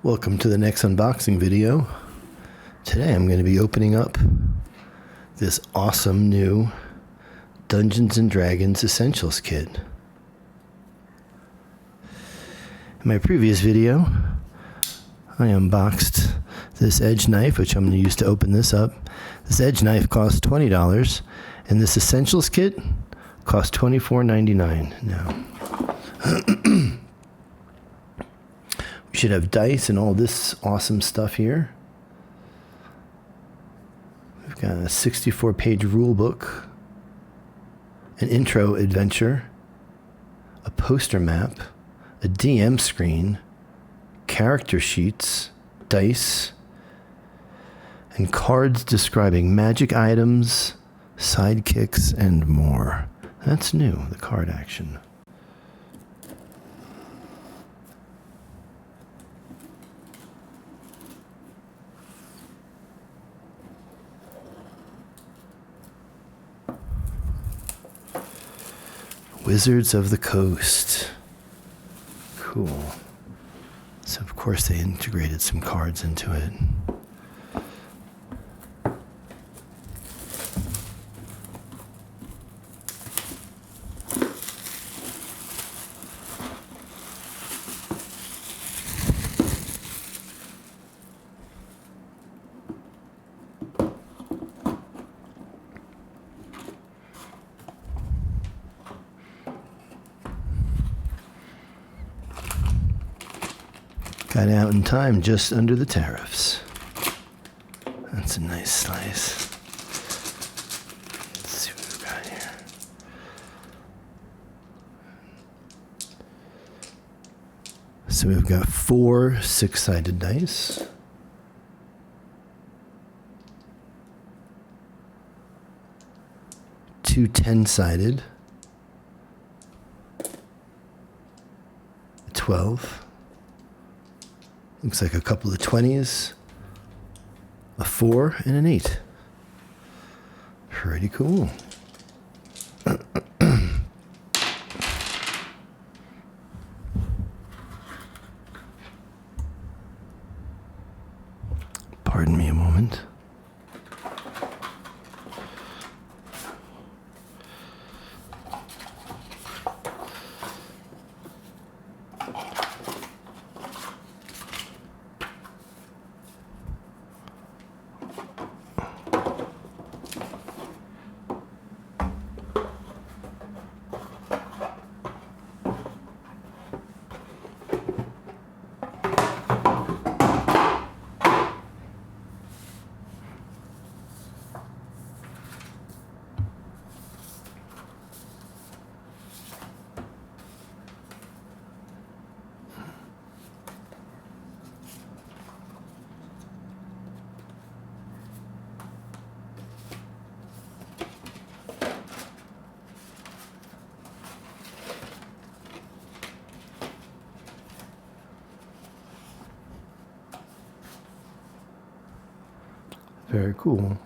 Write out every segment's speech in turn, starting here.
Welcome to the next unboxing video. Today I'm going to be opening up this awesome new Dungeons & Dragons Essentials Kit. In my previous video, I unboxed this edge knife, which I'm going to use to open this up. This edge knife costs $20, and this Essentials Kit costs $24.99 now. We should have dice and all this awesome stuff here. We've got a 64-page rule book, an intro adventure, a poster map, a DM screen, character sheets, dice, and cards describing magic items, sidekicks, and more. That's new, the card action. Wizards of the Coast. Cool. So of course they integrated some cards into it. Got out in time just under the tariffs. That's a nice slice. Let's see what we've got here. So we've got 4 6-sided dice. Two 10-sided. 12. Looks like a couple of 20s, a 4, and an 8. Pretty cool. Pardon me a moment. Very cool.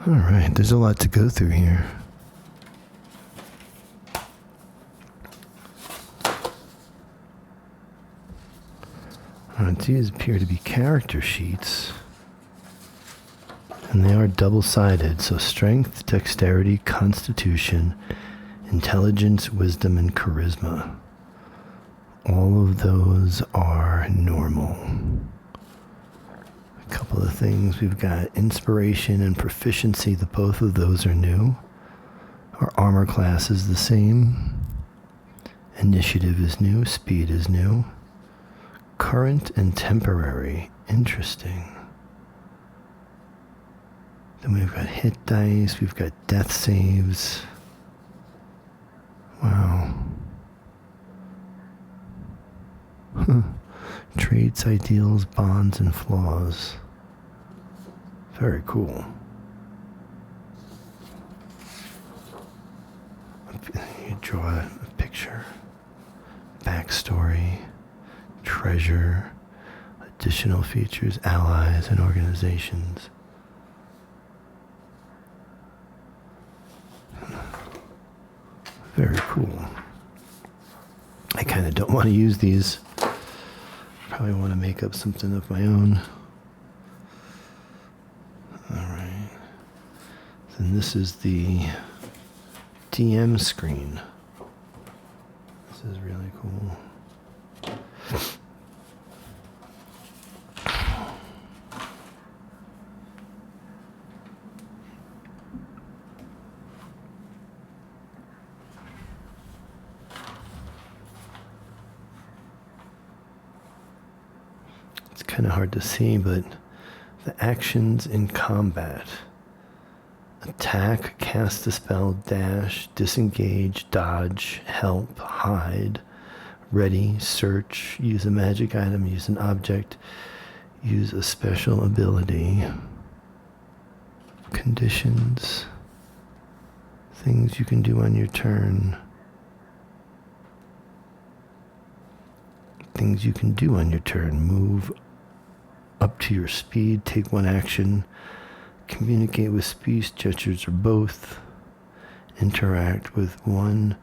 All right, there's a lot to go through here. These appear to be character sheets, and they are double-sided, so strength, dexterity, constitution, intelligence, wisdom, and charisma. All of those are normal. A couple of things. We've got inspiration and proficiency. Both of those are new. Our armor class is the same. Initiative is new. Speed is new. Current and temporary. Interesting. Then we've got hit dice. We've got death saves. Wow. Traits, ideals, bonds, and flaws. Very cool. You draw a picture, backstory, treasure, additional features, allies, and organizations. Very cool. I kind of don't want to use these. Probably want to make up something of my own. Alright. Then this is the DM screen. This is really cool. It's kind of hard to see, but the actions in combat: attack, cast a spell, dash, disengage, dodge, help, hide, ready, search, use a magic item, use an object, use a special ability, conditions, things you can do on your turn. Things you can do on your turn: move up to your speed, take one action, communicate with speech, gestures, or both, interact with one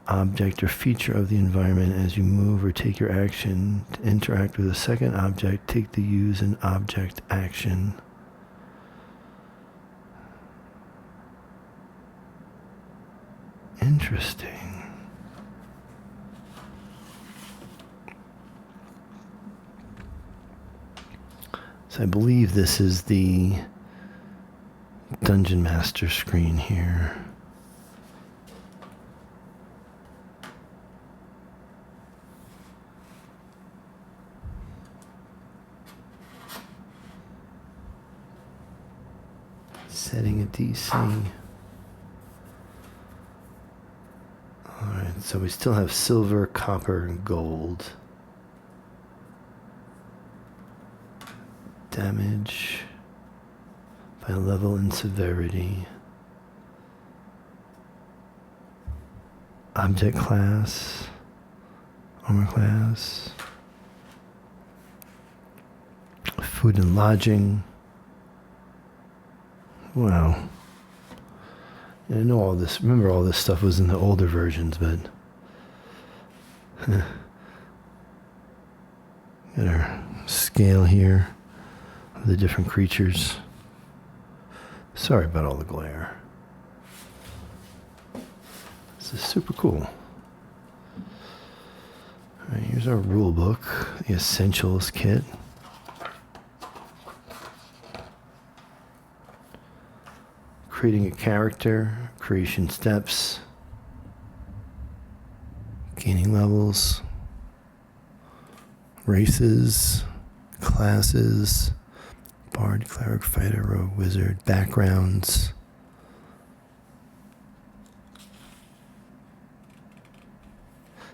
object or feature of the environment as you move or take your action, to interact with a second object, take the use an object action. Interesting. So I believe this is the Dungeon Master screen here. Setting a DC. Alright, so we still have silver, copper, and gold. Damage by level and severity. Object class, armor class, food and lodging. Wow. I know all this. Remember, all this stuff was in the older versions, but got our scale here of the different creatures. Sorry about all the glare. This is super cool. All right, here's our rule book, the Essentials Kit. Creating a character, creation steps, gaining levels, races, classes, bard, cleric, fighter, rogue, wizard, backgrounds.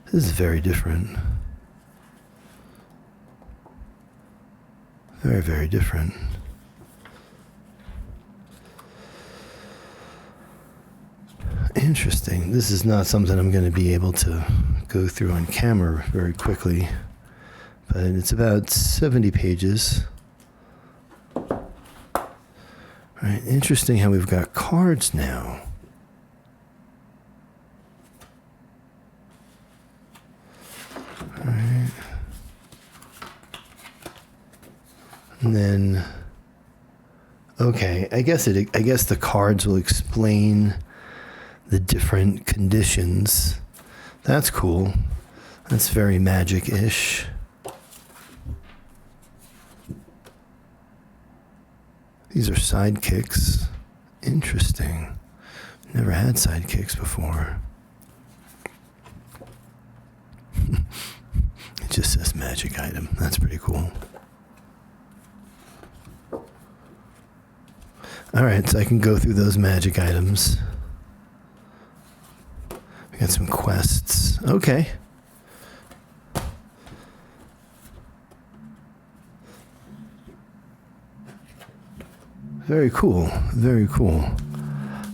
This is very different. Very, very different. Interesting. This is not something I'm going to be able to go through on camera very quickly, but it's about 70 pages. Right, interesting how we've got cards now. All right. And then, okay, I guess the cards will explain the different conditions. That's cool. That's very magic-ish. These are sidekicks. Interesting. Never had sidekicks before. It just says magic item. That's pretty cool. Alright, so I can go through those magic items. We got some quests. Okay. Very cool. Very cool.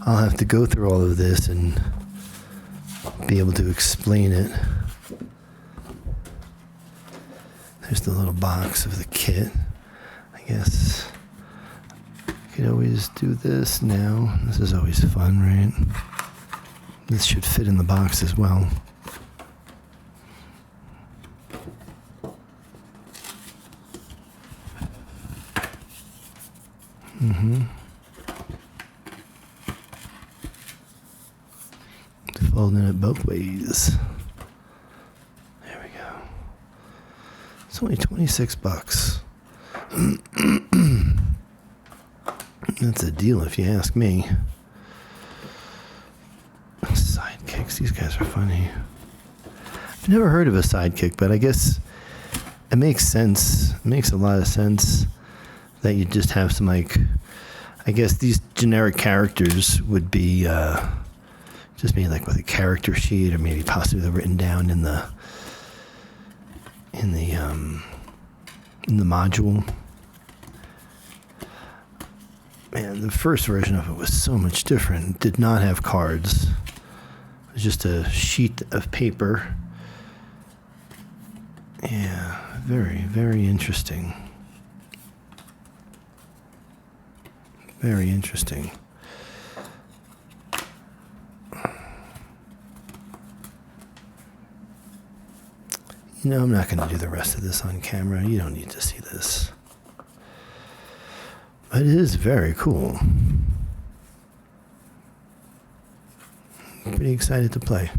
I'll have to go through all of this and be able to explain it. There's the little box of the kit. I guess I could always do this now. This is always fun, right? This should fit in the box as well. Folding it both ways. There we go. It's only $26. That's a deal if you ask me. Sidekicks, these guys are funny. I've never heard of a sidekick, but I guess it makes sense. It makes a lot of sense that you just have some, like, I guess these generic characters would be just maybe like with a character sheet, or maybe possibly they're written down in the module. Man, the first version of it was so much different. It did not have cards. It was just a sheet of paper. Yeah, very, very interesting. Very interesting. You know, I'm not going to do the rest of this on camera. You don't need to see this. But it is very cool. I'm pretty excited to play.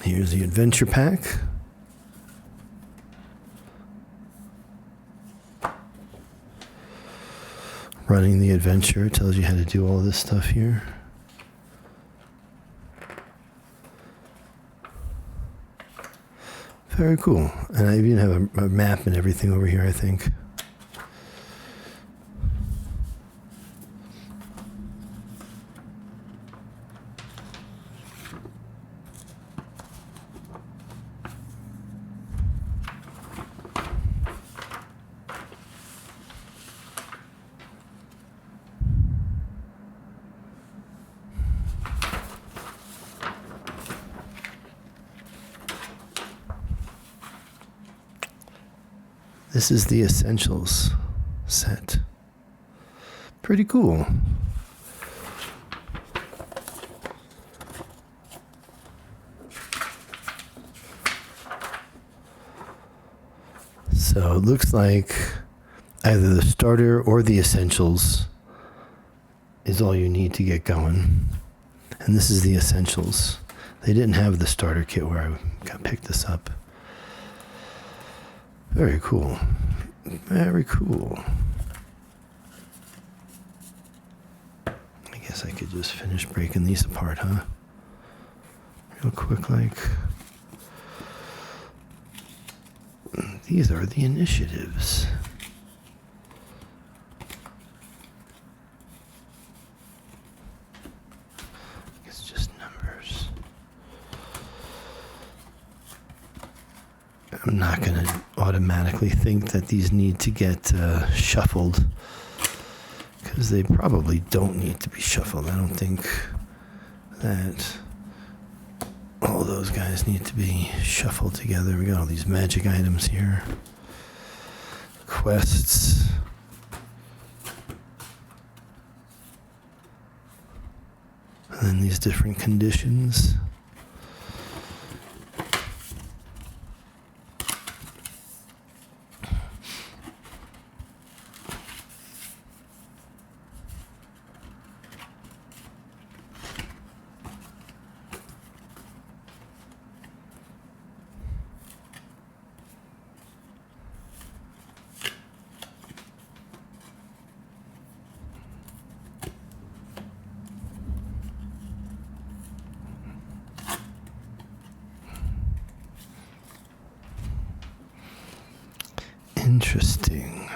Here's the adventure pack. Running the adventure tells you how to do all this stuff here. Very cool. And I even have a map and everything over here, I think. This is the Essentials set. Pretty cool. So it looks like either the starter or the Essentials is all you need to get going. And this is the Essentials. They didn't have the starter kit where I picked this up. Very cool. Very cool. I guess I could just finish breaking these apart, huh? Real quick, like. These are the initiatives. It's just numbers. I'm not going to automatically think that these need to get shuffled, because they probably don't need to be shuffled. I don't think that all those guys need to be shuffled together. We got all these magic items here. Quests. And then these different conditions. Interesting.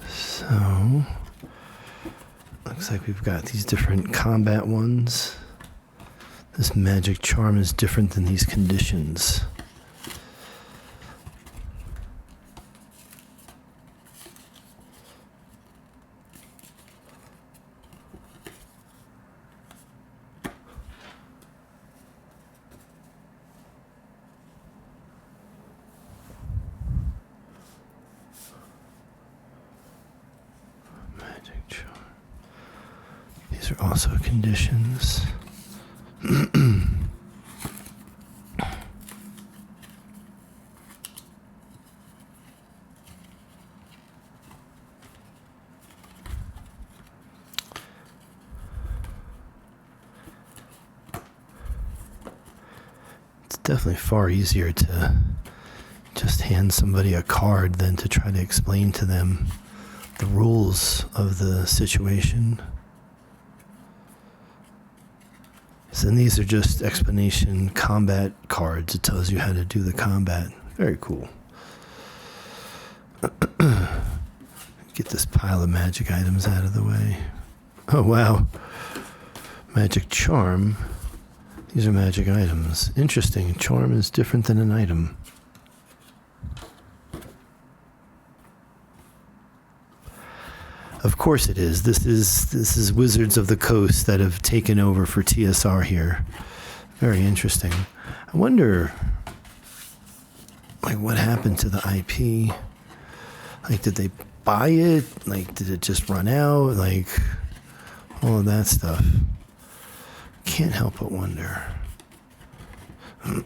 So, looks like we've got these different combat ones. This magic charm is different than these conditions. These are also conditions. It's definitely far easier to just hand somebody a card than to try to explain to them the rules of the situation. So these are just explanation combat cards. It tells you how to do the combat. Very cool. Get this pile of magic items out of the way. Oh, wow. Magic charm. These are magic items. Interesting. Charm is different than an item. Of course it is. This is Wizards of the Coast that have taken over for TSR here. Very interesting. I wonder, like, what happened to the IP? Like, did they buy it? Like, did it just run out? Like, all of that stuff. Can't help but wonder. You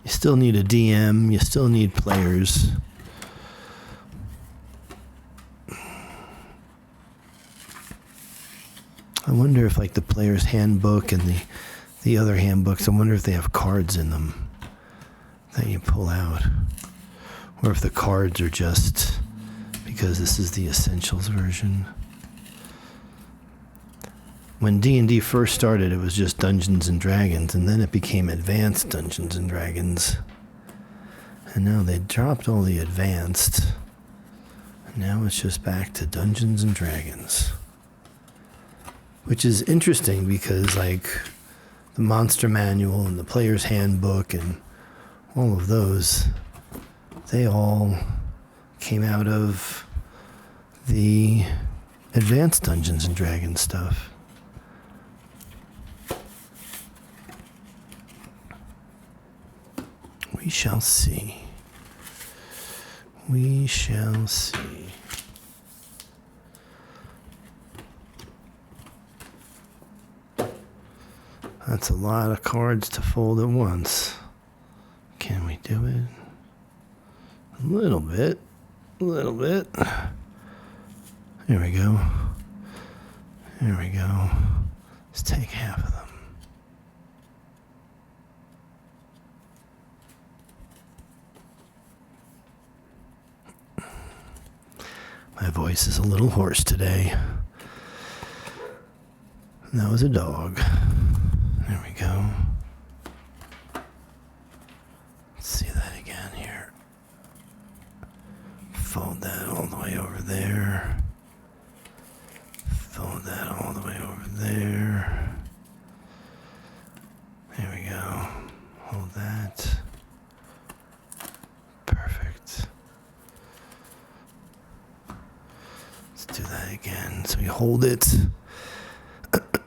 still need a DM. You still need players. I wonder if, like, the player's handbook and the other handbooks, I wonder if they have cards in them that you pull out. Or if the cards are just because this is the Essentials version. When D&D first started, it was just Dungeons and Dragons, and then it became Advanced Dungeons and Dragons. And now they dropped all the Advanced, and now it's just back to Dungeons and Dragons. Which is interesting because, like, the Monster Manual and the Player's Handbook and all of those, they all came out of the Advanced Dungeons and Dragons stuff. We shall see. We shall see. That's a lot of cards to fold at once. Can we do it? A little bit. A little bit. There we go. There we go. Let's take half of them. My voice is a little hoarse today. And that was a dog. There we go. Let's see that again here. Fold that all the way over there. Fold that all the way over there. There we go. Hold that. Perfect. Let's do that again. So we hold it.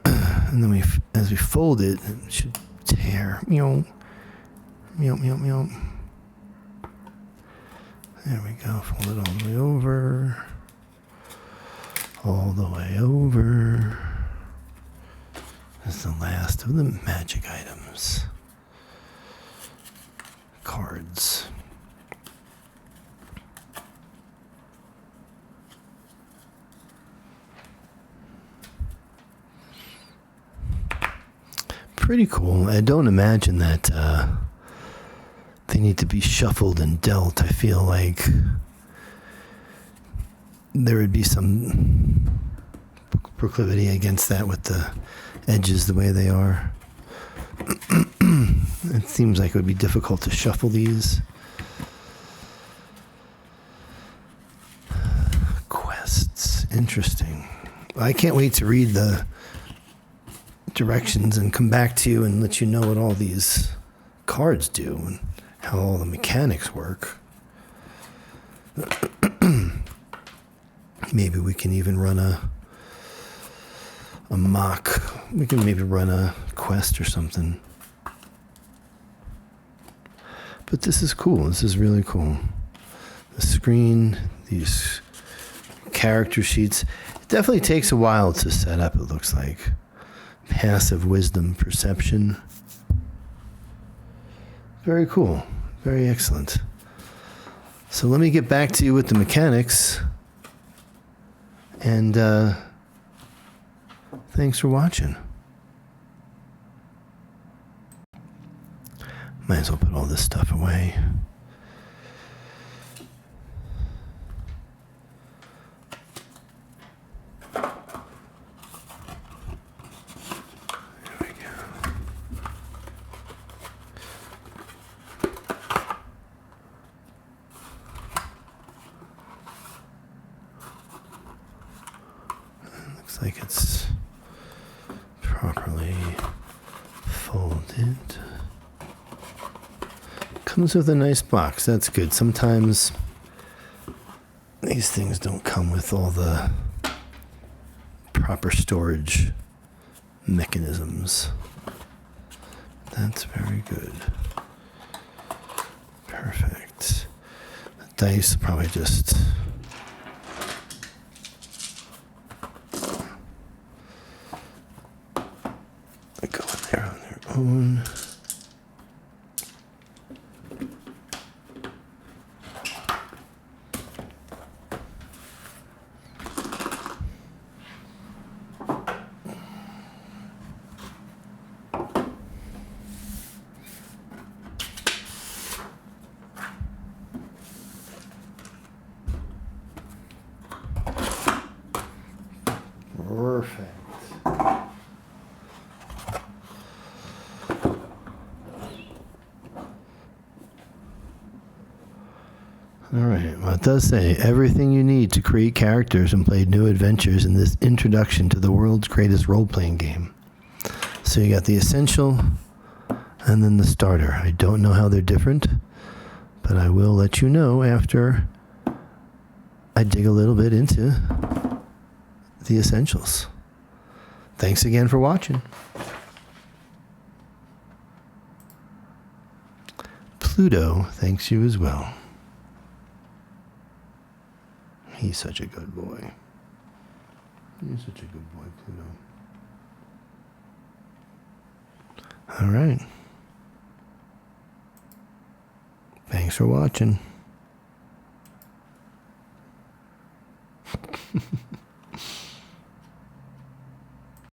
And then as we fold it, it should tear. Meow. Meow, meow, meow. There we go. Fold it all the way over. All the way over. This is the last of the magic items. Cards. Pretty cool. I don't imagine that they need to be shuffled and dealt. I feel like there would be some proclivity against that with the edges the way they are. It seems like it would be difficult to shuffle these. Quests. Interesting. I can't wait to read the directions and come back to you and let you know what all these cards do and how all the mechanics work. Maybe we can even run a mock. We can maybe run a quest or something. But this is cool. This is really cool. The screen, these character sheets. It definitely takes a while to set up, it looks like. Passive wisdom perception. Very cool. Very excellent. So let me get back to you with the mechanics. And thanks for watching. Might as well put all this stuff away. There we go. Looks like it's properly folded. Comes with a nice box. That's good. Sometimes these things don't come with all the proper storage mechanisms. That's very good. Perfect. The dice will probably just go in there on their own. Perfect. All right. Well, it does say everything you need to create characters and play new adventures in this introduction to the world's greatest role-playing game. So you got the essential and then the starter. I don't know how they're different, but I will let you know after I dig a little bit into the essentials. Thanks again for watching. Pluto thanks you as well. He's such a good boy. He's such a good boy, Pluto. All right. Thanks for watching.